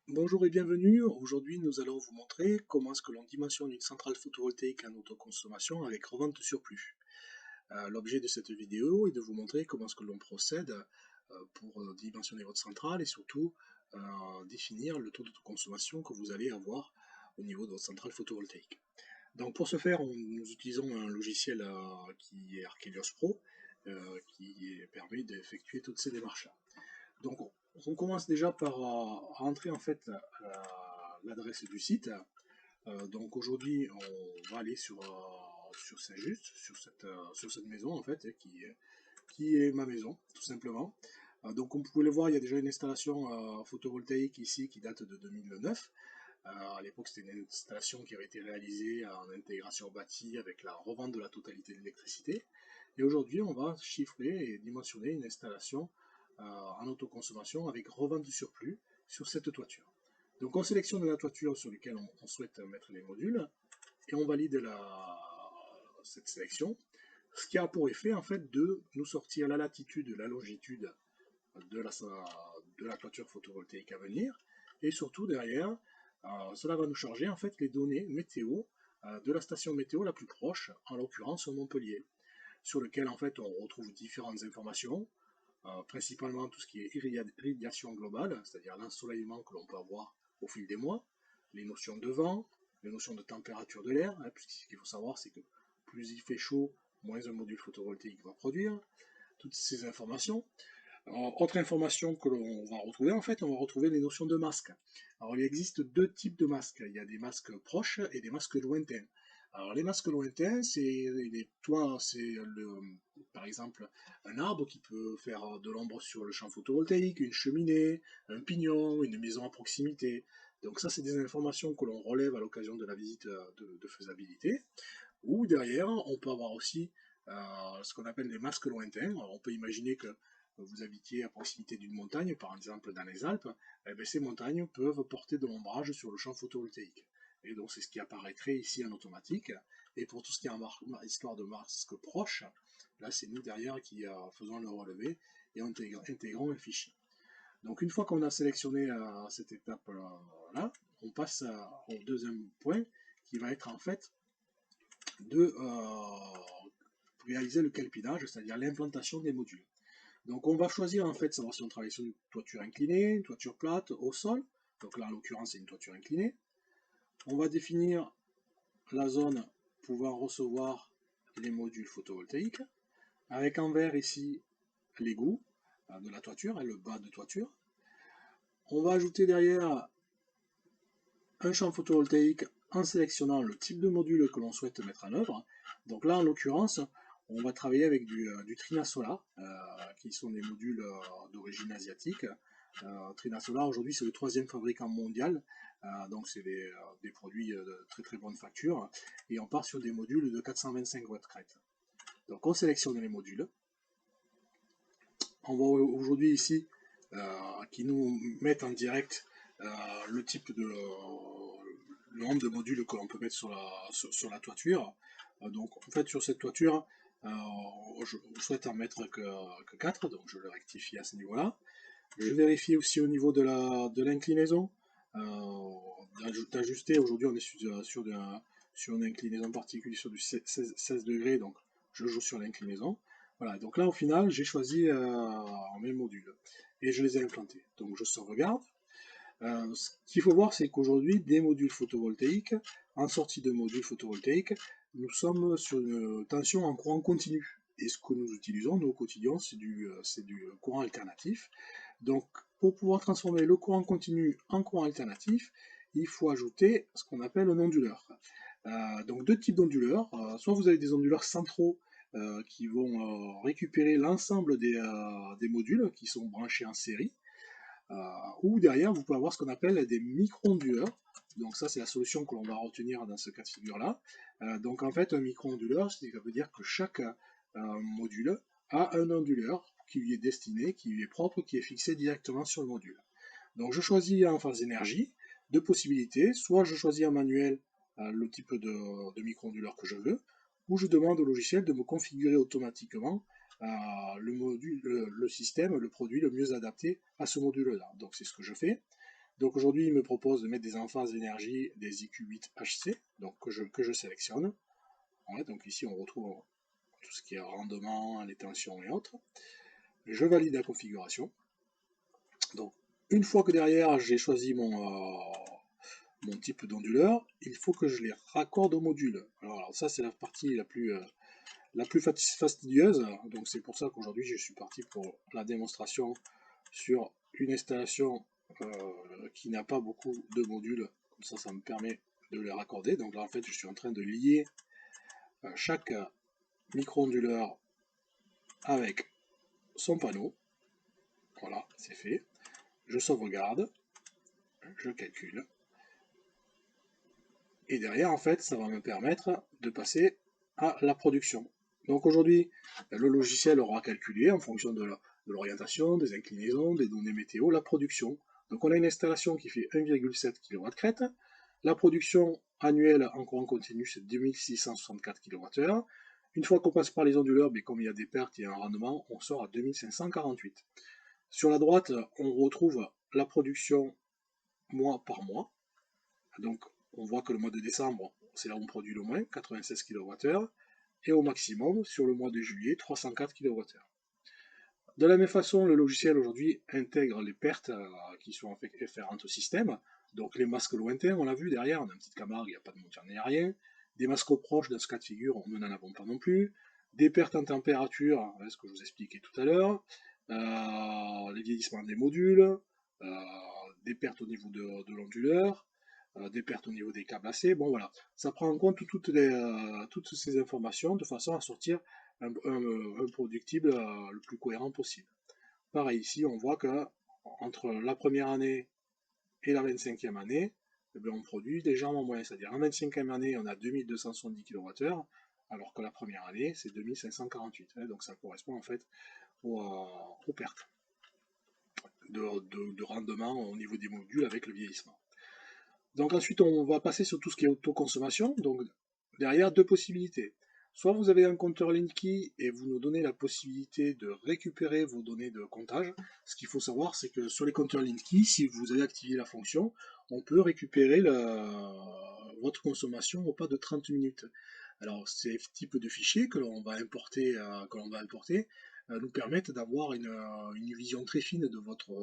Bonjour et bienvenue. Aujourd'hui, nous allons vous montrer comment est-ce que l'on dimensionne une centrale photovoltaïque en autoconsommation avec revente surplus. L'objet de cette vidéo est de vous montrer comment est-ce que l'on procède pour dimensionner votre centrale et surtout définir le taux d'autoconsommation que vous allez avoir au niveau de votre centrale photovoltaïque. Donc pour ce faire, nous utilisons un logiciel qui est Archelios Pro qui permet d'effectuer toutes ces démarches. Donc on commence déjà par rentrer en fait l'adresse du site. Donc aujourd'hui on va aller sur Saint-Just, sur cette maison en fait, qui est ma maison tout simplement. Donc comme vous pouvez le voir, il y a déjà une installation photovoltaïque ici qui date de 2009. À l'époque, c'était une installation qui avait été réalisée en intégration bâtie avec la revente de la totalité de l'électricité. Et aujourd'hui, on va chiffrer et dimensionner une installation en autoconsommation avec revente du surplus sur cette toiture. Donc on sélectionne la toiture sur laquelle on souhaite mettre les modules et on valide cette sélection, ce qui a pour effet en fait de nous sortir la latitude et la longitude de la toiture photovoltaïque à venir, et surtout derrière, cela va nous charger en fait les données météo de la station météo la plus proche, en l'occurrence Montpellier, sur lequel en fait on retrouve différentes informations, principalement tout ce qui est irradiation globale, c'est-à-dire l'ensoleillement que l'on peut avoir au fil des mois, les notions de vent, les notions de température de l'air, hein, puisque ce qu'il faut savoir c'est que plus il fait chaud, moins un module photovoltaïque va produire, toutes ces informations. Alors, autre information que l'on va retrouver, en fait, on va retrouver les notions de masques. Alors, il existe deux types de masques. Il y a des masques proches et des masques lointains. Alors, les masques lointains, par exemple, un arbre qui peut faire de l'ombre sur le champ photovoltaïque, une cheminée, un pignon, une maison à proximité. Donc ça, c'est des informations que l'on relève à l'occasion de la visite de faisabilité. Ou derrière, on peut avoir aussi ce qu'on appelle des masques lointains. Alors, on peut imaginer que vous habitiez à proximité d'une montagne, par exemple dans les Alpes, eh bien, ces montagnes peuvent porter de l'ombrage sur le champ photovoltaïque. Et donc c'est ce qui apparaîtrait ici en automatique. Et pour tout ce qui est histoire de masque proche, là c'est nous derrière qui faisons le relevé et intégrons le fichier. Donc une fois qu'on a sélectionné cette étape-là, on passe au deuxième point qui va être en fait de réaliser le calpinage, c'est-à-dire l'implantation des modules. Donc on va choisir en fait savoir si on travaille sur une toiture inclinée, une toiture plate, au sol. Donc là en l'occurrence c'est une toiture inclinée. On va définir la zone pouvant recevoir les modules photovoltaïques, avec en vert ici l'égout de la toiture et le bas de toiture. On va ajouter derrière un champ photovoltaïque en sélectionnant le type de module que l'on souhaite mettre en œuvre. Donc là, en l'occurrence, on va travailler avec du Trina Solar, qui sont des modules d'origine asiatique. Trina Solar, aujourd'hui, c'est le troisième fabricant mondial, donc c'est des produits de très très bonne facture, et on part sur des modules de 425 watts crête. Donc on sélectionne les modules. On voit aujourd'hui ici qui nous mettent en direct le type de le nombre de modules que l'on peut mettre sur la toiture. Donc en fait sur cette toiture, je souhaite en mettre que 4, donc je le rectifie à ce niveau-là. Je vérifie aussi au niveau de l'inclinaison, d'ajuster. Aujourd'hui on est sur une inclinaison particulière, sur du 16 degrés, donc je joue sur l'inclinaison. Voilà, donc là au final j'ai choisi mes modules et je les ai implantés. Donc je sauvegarde. Ce qu'il faut voir, c'est qu'aujourd'hui, des modules photovoltaïques, en sortie de modules photovoltaïques, nous sommes sur une tension en courant continu. Et ce que nous utilisons, nous, au quotidien, c'est du courant alternatif. Donc, pour pouvoir transformer le courant continu en courant alternatif, il faut ajouter ce qu'on appelle un onduleur. Donc, deux types d'onduleurs. Soit vous avez des onduleurs centraux qui vont récupérer l'ensemble des modules qui sont branchés en série, ou derrière vous pouvez avoir ce qu'on appelle des micro-onduleurs. Donc ça c'est la solution que l'on va retenir dans ce cas de figure là. Donc en fait un micro-onduleur, ça veut dire que chaque module a un onduleur qui lui est destiné, qui lui est propre, qui est fixé directement sur le module. Donc je choisis en phase énergie deux possibilités, soit je choisis en manuel le type de micro-onduleur que je veux, ou je demande au logiciel de me configurer automatiquement le module, le système, le produit le mieux adapté à ce module-là. Donc c'est ce que je fais. Donc aujourd'hui, il me propose de mettre des emphases d'énergie des IQ8HC, donc que je sélectionne. Ouais, donc ici, on retrouve tout ce qui est rendement, les tensions et autres. Je valide la configuration. Donc, une fois que derrière, j'ai choisi mon type d'onduleur, il faut que je les raccorde au module. Alors ça, c'est la partie la plus fastidieuse. Donc c'est pour ça qu'aujourd'hui, je suis parti pour la démonstration sur une installation qui n'a pas beaucoup de modules. Comme ça me permet de les raccorder. Donc là, en fait, je suis en train de lier chaque micro-onduleur avec son panneau. Voilà, c'est fait. Je sauvegarde, je calcule. Et derrière, en fait, ça va me permettre de passer à la production. Donc aujourd'hui, le logiciel aura calculé en fonction de l'orientation, des inclinaisons, des données météo, la production. Donc on a une installation qui fait 1,7 kW crête. La production annuelle en courant continu, c'est 2664 kWh. Une fois qu'on passe par les onduleurs, mais comme il y a des pertes et un rendement, on sort à 2548. Sur la droite, on retrouve la production mois par mois. Donc on voit que le mois de décembre, c'est là où on produit le moins, 96 kWh, et au maximum, sur le mois de juillet, 304 kWh. De la même façon, le logiciel aujourd'hui intègre les pertes qui sont afférentes au système. Donc les masques lointains, on l'a vu derrière, on a une petite Camargue, il n'y a pas de moteur ni rien. Des masques proches, dans ce cas de figure, nous n'en avons pas non plus. Des pertes en température, ce que je vous expliquais tout à l'heure. Les vieillissements des modules, des pertes au niveau de l'onduleur, des pertes au niveau des câbles AC. Bon voilà, ça prend en compte toutes ces informations de façon à sortir un productible le plus cohérent possible. Pareil, ici, on voit que entre la première année et la 25e année, eh bien, on produit légèrement moins. C'est-à-dire, en 25e année, on a 2270 kWh, alors que la première année, c'est 2548. Donc, ça correspond en fait aux pertes de rendement au niveau des modules avec le vieillissement. Donc ensuite, on va passer sur tout ce qui est autoconsommation. Donc derrière, deux possibilités. Soit vous avez un compteur Linky et vous nous donnez la possibilité de récupérer vos données de comptage. Ce qu'il faut savoir, c'est que sur les compteurs Linky, si vous avez activé la fonction, on peut récupérer votre consommation au pas de 30 minutes. Alors ces types de fichiers que l'on va importer, nous permettent d'avoir une vision très fine de votre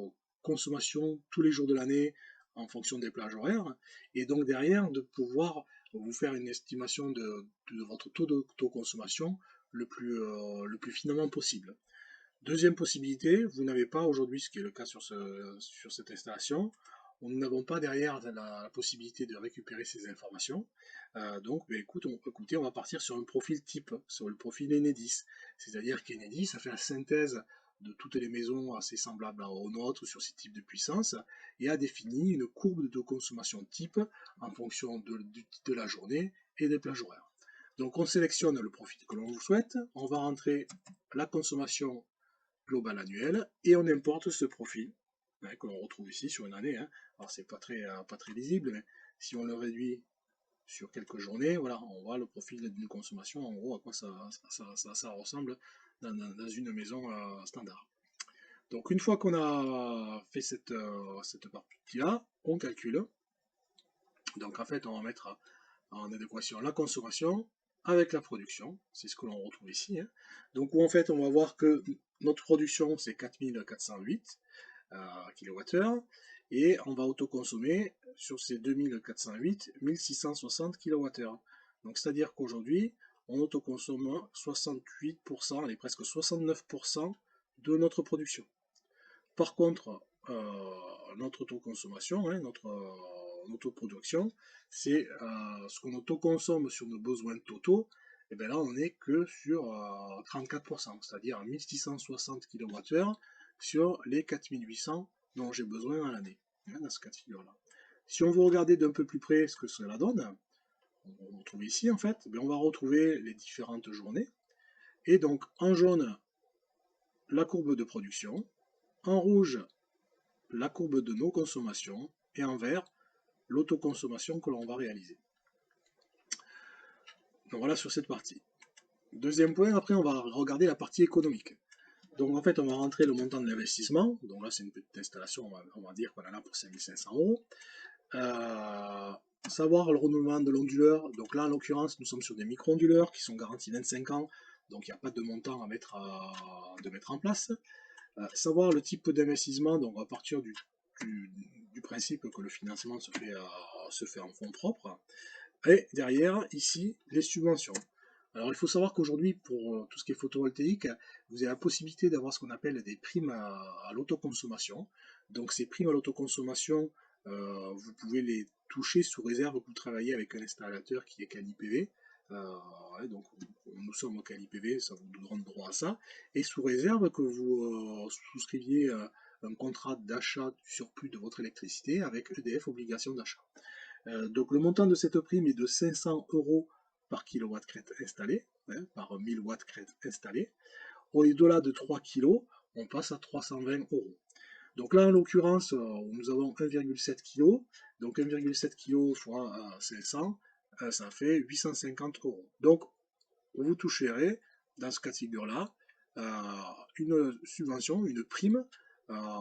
consommation tous les jours de l'année, en fonction des plages horaires, et donc derrière de pouvoir vous faire une estimation de votre taux d'autoconsommation le plus finement possible. Deuxième possibilité, vous n'avez pas aujourd'hui, ce qui est le cas sur cette installation, nous n'avons pas derrière la possibilité de récupérer ces informations. Donc, écoutez, on va partir sur un profil type, sur le profil Enedis. C'est-à-dire qu'Enedis, ça fait la synthèse de toutes les maisons assez semblables aux nôtres sur ces types de puissance et a défini une courbe de consommation type en fonction de la journée et des plages horaires. Donc, on sélectionne le profil que l'on souhaite, on va rentrer la consommation globale annuelle et on importe ce profil que l'on retrouve ici sur une année. Alors c'est pas très lisible, mais si on le réduit sur quelques journées, voilà, on voit le profil d'une consommation, en gros à quoi ça ressemble dans une maison standard. Donc une fois qu'on a fait cette partie-là, on calcule. Donc en fait on va mettre en adéquation la consommation avec la production, c'est ce que l'on retrouve ici. Donc en fait on va voir que notre production c'est 4408 kWh et on va autoconsommer sur ces 2408 1660 kWh. Donc c'est-à-dire qu'aujourd'hui on autoconsomme 68%, et presque 69% de notre production. Par contre, notre autoconsommation, notre autoproduction, c'est ce qu'on autoconsomme sur nos besoins totaux, et bien là on n'est que sur 34%, c'est-à-dire 1660 kWh sur les 4800 dont j'ai besoin à l'année, dans ce cas de figure-là. Si on veut regarder d'un peu plus près ce que cela donne, on retrouve ici en fait, on va retrouver les différentes journées, et donc en jaune, la courbe de production, en rouge, la courbe de nos consommations, et en vert, l'autoconsommation que l'on va réaliser. Donc voilà sur cette partie. Deuxième point, après on va regarder la partie économique. Donc en fait, on va rentrer le montant de l'investissement. Donc là, c'est une petite installation, on va dire qu'on en a pour 5500 euros. Savoir le renouvellement de l'onduleur. Donc là, en l'occurrence, nous sommes sur des micro-onduleurs qui sont garantis 25 ans. Donc il n'y a pas de montant à mettre, en place. Savoir le type d'investissement. Donc à partir du principe que le financement se fait en fonds propres. Et derrière, ici, les subventions. Alors il faut savoir qu'aujourd'hui, pour tout ce qui est photovoltaïque, vous avez la possibilité d'avoir ce qu'on appelle des primes à l'autoconsommation. Donc ces primes à l'autoconsommation, vous pouvez les toucher sous réserve que vous travaillez avec un installateur qui est CALIPV. Donc nous sommes au CALIPV, ça vous donnera droit à ça. Et sous réserve que vous souscriviez un contrat d'achat du surplus de votre électricité avec EDF obligation d'achat. Donc le montant de cette prime est de 500 euros par kilowatt crête installé, par 1000 watts crête installés. Au-delà de 3 kg, on passe à 320 euros. Donc là, en l'occurrence, nous avons 1,7 kg. Donc 1,7 kg fois 500, ça fait 850 euros. Donc vous toucherez, dans ce cas de figure-là, une subvention, une prime,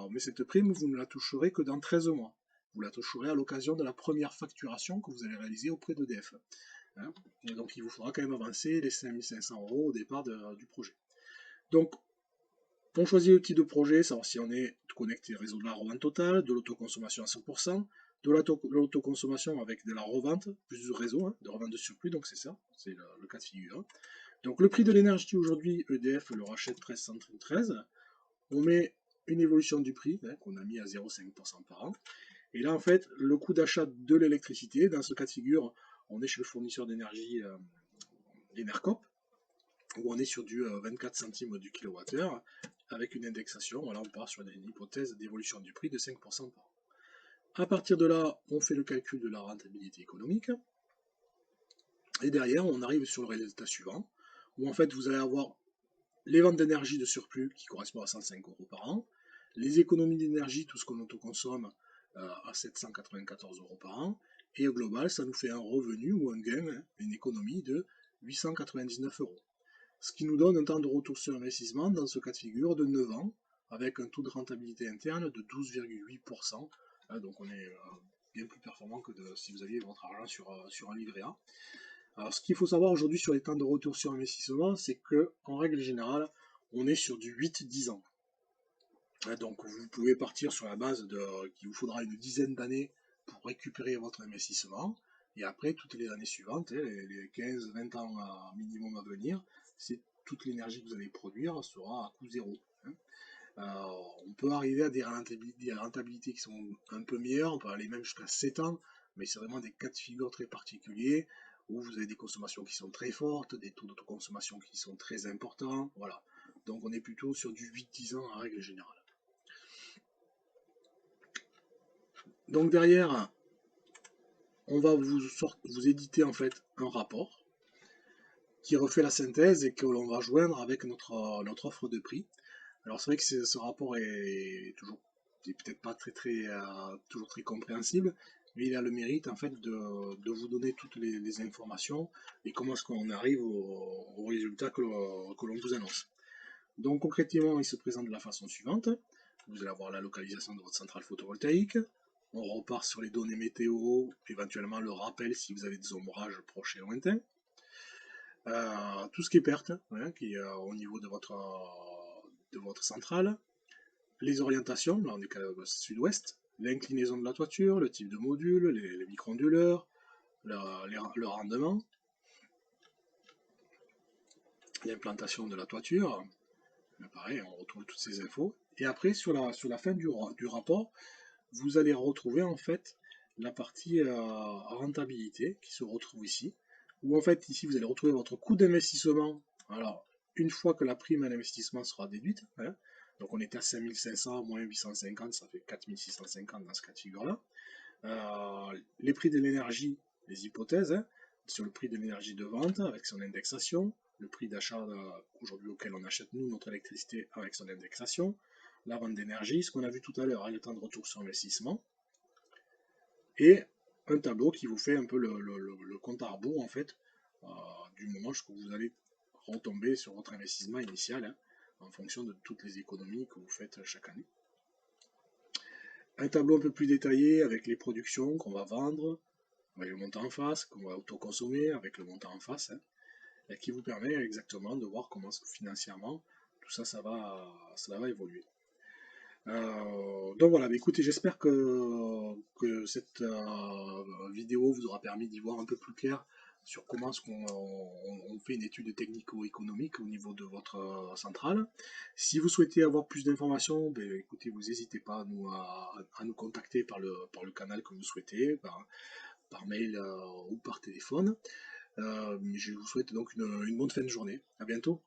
mais cette prime, vous ne la toucherez que dans 13 mois. Vous la toucherez à l'occasion de la première facturation que vous allez réaliser auprès d'EDF. Hein. Et donc il vous faudra quand même avancer les 5500 euros au départ du projet. Donc on choisit le type de projet, savoir si on est connecté au réseau de la revente totale, de l'autoconsommation à 100%, de l'autoconsommation avec de la revente, plus du réseau, de revente de surplus, donc c'est ça, c'est le cas de figure. Donc le prix de l'énergie aujourd'hui, EDF le rachète 1313. On met une évolution du prix qu'on a mis à 0,5% par an. Et là, en fait, le coût d'achat de l'électricité, dans ce cas de figure, on est chez le fournisseur d'énergie Enercop, où on est sur du 24 centimes du kilowattheure, avec une indexation. Voilà, on part sur une hypothèse d'évolution du prix de 5% par an. À partir de là, on fait le calcul de la rentabilité économique. Et derrière, on arrive sur le résultat suivant, où en fait, vous allez avoir les ventes d'énergie de surplus qui correspondent à 105 euros par an, les économies d'énergie, tout ce qu'on autoconsomme, à 794 euros par an, et au global, ça nous fait un revenu ou un gain, une économie de 899 euros. Ce qui nous donne un temps de retour sur investissement, dans ce cas de figure, de 9 ans, avec un taux de rentabilité interne de 12,8%. Donc on est bien plus performant que si vous aviez votre argent sur un livret A. Alors, ce qu'il faut savoir aujourd'hui sur les temps de retour sur investissement, c'est que, en règle générale, on est sur du 8-10 ans. Donc, vous pouvez partir sur la base qu'il vous faudra une dizaine d'années pour récupérer votre investissement. Et après, toutes les années suivantes, les 15-20 ans minimum à venir, c'est toute l'énergie que vous allez produire sera à coût zéro. On peut arriver à des rentabilités qui sont un peu meilleures, on peut aller même jusqu'à 7 ans, mais c'est vraiment des cas de figure très particuliers où vous avez des consommations qui sont très fortes, des taux d'autoconsommation qui sont très importants, voilà. Donc on est plutôt sur du 8-10 ans en règle générale. Donc derrière, on va vous éditer en fait un rapport qui refait la synthèse et que l'on va joindre avec notre offre de prix. Alors c'est vrai que ce rapport est peut-être pas toujours très compréhensible, mais il a le mérite en fait de vous donner toutes les informations et comment est-ce qu'on arrive au résultat que l'on vous annonce. Donc concrètement, il se présente de la façon suivante. Vous allez avoir la localisation de votre centrale photovoltaïque. On repart sur les données météo, éventuellement le rappel si vous avez des ombrages proches et lointains. Tout ce qui est perte, qui est au niveau de votre centrale, les orientations, là on est sud-ouest, l'inclinaison de la toiture, le type de module, les micro-onduleurs, le rendement, l'implantation de la toiture, pareil, on retrouve toutes ces infos. Et après, sur la fin du rapport, vous allez retrouver en fait la partie rentabilité qui se retrouve ici, où en fait ici vous allez retrouver votre coût d'investissement. Alors, une fois que la prime à l'investissement sera déduite, donc on était à 5500 moins 850, ça fait 4650 dans ce cas de figure-là. Les prix de l'énergie, les hypothèses, sur le prix de l'énergie de vente avec son indexation, le prix d'achat aujourd'hui auquel on achète nous notre électricité avec son indexation, la vente d'énergie, ce qu'on a vu tout à l'heure, le temps de retour sur investissement, et un tableau qui vous fait un peu le compte à rebours en fait, du moment où vous allez retomber sur votre investissement initial, en fonction de toutes les économies que vous faites chaque année. Un tableau un peu plus détaillé avec les productions qu'on va vendre, avec le montant en face, qu'on va autoconsommer avec le montant en face, hein, et qui vous permet exactement de voir comment financièrement tout ça, ça va évoluer. Donc voilà, mais écoutez, j'espère que cette vidéo vous aura permis d'y voir un peu plus clair sur comment est-ce qu'on fait une étude technico-économique au niveau de votre centrale. Si vous souhaitez avoir plus d'informations, ben, écoutez, vous n'hésitez pas à nous contacter par le canal que vous souhaitez, par mail ou par téléphone. Je vous souhaite donc une bonne fin de journée. À bientôt.